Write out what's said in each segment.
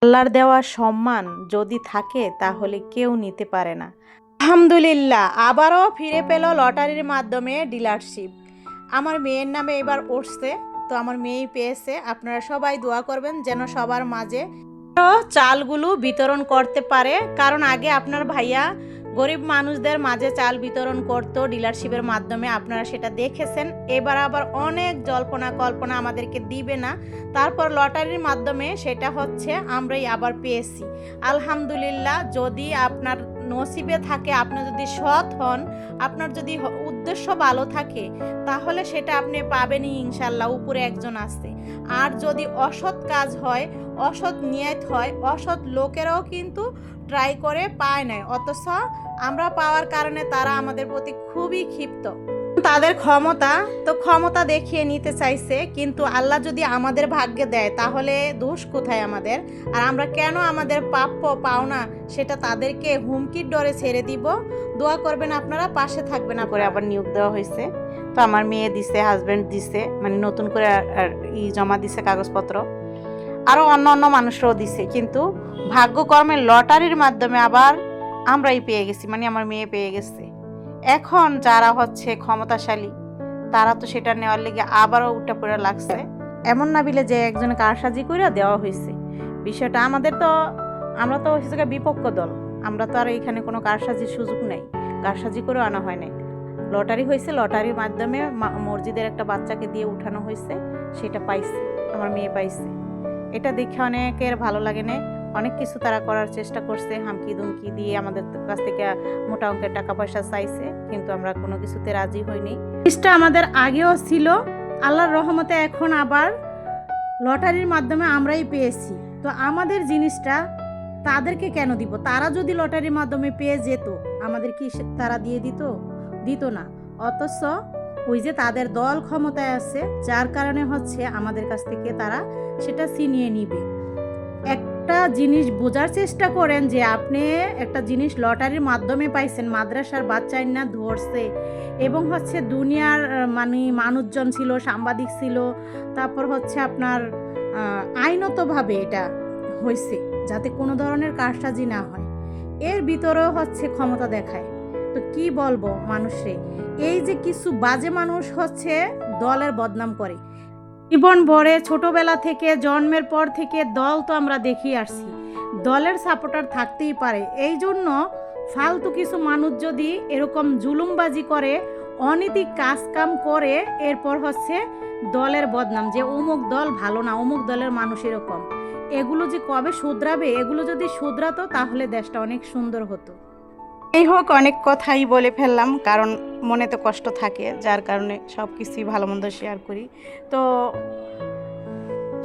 আল্লাহর দেওয়া সম্মান যদি থাকে তাহলে কেউ নিতে পারে না। আলহামদুলিল্লাহ, আবারও ফিরে পেল লটারির মাধ্যমে ডিলারশিপ। আমার মেয়ের নামে এবার উঠছে, তো আমার মেয়েই পেয়েছে। আপনারা সবাই দোয়া করবেন যেন সবার মাঝে চালগুলো বিতরণ করতে পারে, কারণ আগে আপনার ভাইয়া গরিব মানুষদের মাঝে চাল বিতরণ করত ডিলারশিপের মাধ্যমে, আপনারা সেটা দেখেছেন। এবার আবার অনেক জল্পনা কল্পনা আমাদেরকে দিবে না, তারপর লটারির মাধ্যমে সেটা হচ্ছে আমরাই আবার পেয়েছি। আলহামদুলিল্লাহ, যদি আপনার নসিবে থাকে, আপনি যদি সৎ হন, আপনার যদি উদ্দেশ্য ভালো থাকে, তাহলে সেটা আপনি পাবেনই ইনশাল্লাহ, উপরে একজন আছে। আর যদি অসৎ কাজ হয়, অসৎ নিয়ত হয়, অসৎ লোকেরাও কিন্তু ট্রাই করে পায় নাই, অথচ আমরা পাওয়ার কারণে তারা আমাদের প্রতি খুবই ক্ষিপ্ত। তাদের ক্ষমতা দেখিয়ে নিতে চাইছে, কিন্তু আল্লাহ যদি আমাদের ভাগ্যে দেয় তাহলে দোষ কোথায় আমাদের? আর আমরা কেন আমাদের প্রাপ্য পাওনা সেটা তাদেরকে হুমকির ডরে ছেড়ে দিব? দোয়া করবেন আপনারা, পাশে থাকবেন। করে আবার নিয়োগ দেওয়া হয়েছে, তো আমার মেয়ে দিছে, হাজবেন্ড দিছে, মানে নতুন করে জমা দিছে কাগজপত্র, আরও অন্য অন্য মানুষরাও দিছে, কিন্তু ভাগ্যকর্মের লটারির মাধ্যমে আবার আমরাই পেয়ে গেছি, মানে আমার মেয়ে পেয়ে গেছে। এখন যারা হচ্ছে ক্ষমতাশালী তারা তো সেটা নেওয়ার লেগে আবারও উঠা পড়া লাগছে। এমন না বিলে যে একজনে কারসাজি করে দেওয়া হয়েছে বিষয়টা। আমরা তো হচ্ছে বিপক্ষ দল, আমরা তো আর এখানে কোনো কারসাজির সুযোগ নাই, কারসাজি করেও আনা হয় নাই। লটারি হয়েছে, লটারির মাধ্যমে মসজিদের একটা বাচ্চাকে দিয়ে উঠানো হয়েছে, সেটা পাইছে, আমার মেয়ে পাইছে। এটা দেখে অনেকের ভালো লাগে না, অনেক কিছু তারা করার চেষ্টা করছে, হামকি দুমকি দিয়ে আমাদের কাছ থেকে মোটা অঙ্কের টাকা পয়সা চাইছে, কিন্তু আমরা কোনো কিছুতে রাজি হইনি। জিনিসটা আমাদের আগেও ছিল, আল্লাহর রহমতে এখন আবার লটারির মাধ্যমে আমরাই পেয়েছি। তো আমাদের জিনিসটা তাদেরকে কেন দিব? তারা যদি লটারির মাধ্যমে পেয়ে যেত, আমাদের কি তারা দিয়ে দিত না? অথচ ওই যে তাদের দল ক্ষমতায় আছে, যার কারণে হচ্ছে আমাদের কাছ থেকে তারা সেটা ছিনিয়ে নিবে। একটা জিনিস বোঝার চেষ্টা করেন যে আপনি একটা জিনিস লটারির মাধ্যমে পাইছেন, মাদ্রাসার বাচ্চাই না ধরছে, এবং হচ্ছে দুনিয়ার মানে মানুষজন ছিল, সাংবাদিক ছিল, তারপর হচ্ছে আপনার আইনতভাবে এটা হয়েছে যাতে কোনো ধরনের কারসাজি না হয়, এর ভিতরেও হচ্ছে ক্ষমতা দেখায়। তো কি বলবো মানুষে, এই যে কিছু বাজে মানুষ হচ্ছে দলের বদনাম করে। জীবন ভরে ছোটবেলা থেকে, জন্মের পর থেকে দল তো আমরা দেখি আসছি, দলের সাপোর্টার থাকতেই পারে। এই জন্য ফালতু কিছু মানুষ যদি এরকম জুলুমবাজি করে, অনৈতিক কাজ কাম করে, এরপর হচ্ছে দলের বদনাম, যে অমুক দল ভালো না, অমুক দলের মানুষ এরকম, এগুলো যে কবে শুধরাবে? এগুলো যদি শুধরাতো তাহলে দেশটা অনেক সুন্দর হতো। এই হোক, অনেক কথাই বলে ফেললাম, কারণ মনে তো কষ্ট থাকে, যার কারণে সব কিছুই ভালো মন্দ শেয়ার করি। তো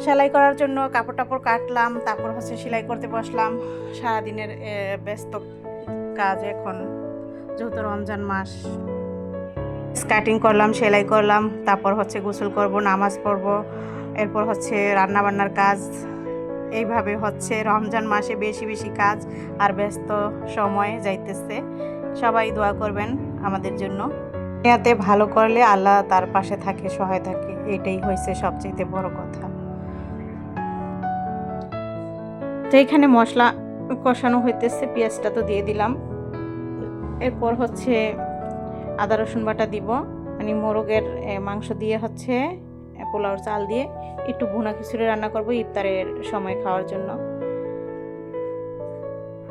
সেলাই করার জন্য কাপড় টাপড় কাটলাম, তারপর হচ্ছে সেলাই করতে বসলাম। সারাদিনের ব্যস্ত কাজ, এখন যেহেতু রমজান মাস, কাটিং করলাম, সেলাই করলাম, তারপর হচ্ছে গোসল করব, নামাজ পড়ব, এরপর হচ্ছে রান্নাবান্নার কাজ। এইভাবে হচ্ছে রমজান মাসে বেশি বেশি কাজ আর ব্যস্ত সময় যাইতেছে। সবাই দোয়া করবেন আমাদের জন্য। এতে ভালো করলে আল্লাহ তার পাশে থাকে, সহায় থাকে, এটাই হয়েছে সবচেয়ে বড় কথা। তো এখানে মশলা কষানো হইতেছে, পেঁয়াজটা তো দিয়ে দিলাম, এরপর হচ্ছে আদা রসুন বাটা দিব, মানে মোরগের মাংস দিয়ে হচ্ছে পোলাওর চাল দিয়ে একটু ভুনা খিচুড়ি রান্না করব ইফতারের সময় খাওয়ার জন্য।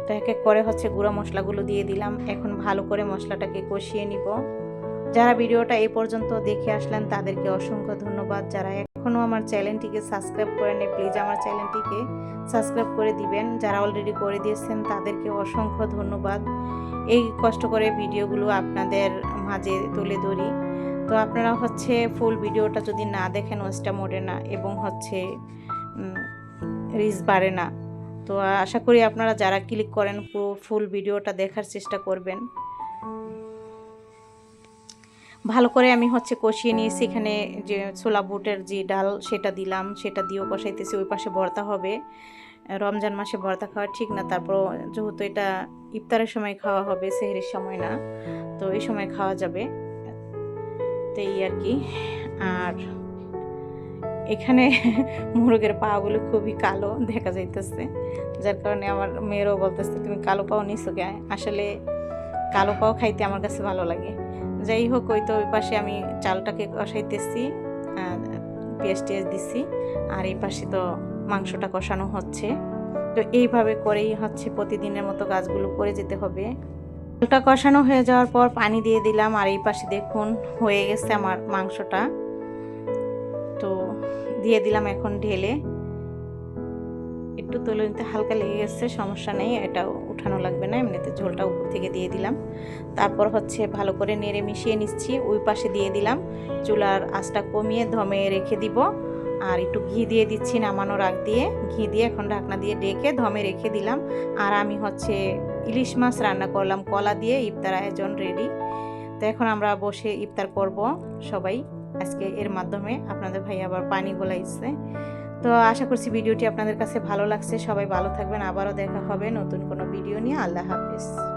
তো এক এক করে হচ্ছে গুঁড়া মশলাগুলো দিয়ে দিলাম। এখন ভালো করে মশলাটাকে কষিয়ে নিব। যারা ভিডিওটা এই পর্যন্ত দেখে আসলেন তাদেরকে অসংখ্য ধন্যবাদ। যারা এখনও আমার চ্যানেলটিকে সাবস্ক্রাইব করেন, প্লিজ আমার চ্যানেলটিকে সাবস্ক্রাইব করে দিবেন। যারা অলরেডি করে দিয়েছেন তাদেরকে অসংখ্য ধন্যবাদ। এই কষ্ট করে ভিডিওগুলো আপনাদের মাঝে তুলে ধরি। তো আপনারা হচ্ছে ফুল ভিডিওটা যদি না দেখেন, ওয়েস্টটা মোড়ে না এবং হচ্ছে রিচ বাড়ে না। তো আশা করি আপনারা যারা ক্লিক করেন ফুল ভিডিওটা দেখার চেষ্টা করবেন। ভালো করে আমি হচ্ছে কষিয়ে নিয়েছি। এখানে যে ছোলা বুটের যে ডাল সেটা দিলাম, সেটা দিয়েও কষাইতেছি। ওই পাশে ভর্তা হবে, রমজান মাসে ভর্তা খাওয়া ঠিক না, তারপর যেহেতু এটা ইফতারের সময় খাওয়া হবে, সেহরির সময় না, তো এই সময় খাওয়া যাবে, তো এই আর কি। আর এখানে মোরগের পাগুলো খুবই কালো দেখা যাইতেছে, যার কারণে আমার মেয়েরও বলতেছে তুমি কালো পাও নিছো কে। আসলে কালো পাও খাইতে আমার কাছে ভালো লাগে। যাই হোক, ওই তো ওই পাশে আমি চালটাকে কষাইতেছি, পেঁয়াজ টেয়াজ দিছি, আর এই পাশে তো মাংসটা কষানো হচ্ছে। তো এইভাবে করেই হচ্ছে প্রতিদিনের মতো কাজগুলো করে যেতে হবে। চালটা কষানো হয়ে যাওয়ার পর পানি দিয়ে দিলাম, আর এই পাশে দেখুন হয়ে গেছে আমার মাংসটা। তো দিয়ে দিলাম এখন ঢেলে। একটু তুলে নিতে হালকা লেগে গেছে, সমস্যা নেই, এটাও উঠানো লাগবে না, এমনিতে ঝোলটা উপর থেকে দিয়ে দিলাম। তারপর হচ্ছে ভালো করে নেড়ে মিশিয়ে নিচ্ছি। ওই পাশে দিয়ে দিলাম, চুলার আঁচটা কমিয়ে দমে রেখে দিব। আর একটু ঘি দিয়ে দিচ্ছি নামানোর আগ দিয়ে, ঘি দিয়ে এখন ঢাকনা দিয়ে ডেকে দমে রেখে দিলাম। আর আমি হচ্ছে ইলিশ মাছ রান্না করলাম কলা দিয়ে, ইফতার আয়োজন রেডি। তো এখন আমরা বসে ইফতার করব সবাই। আজকে এর মাধ্যমে আপনাদের ভাই আবার পানি গোলাইছে। তো আশা করছি ভিডিওটি আপনাদের কাছে ভালো লাগছে। সবাই ভালো থাকবেন, আবারও দেখা হবে নতুন কোনো ভিডিও নিয়ে। আল্লাহ হাফেজ।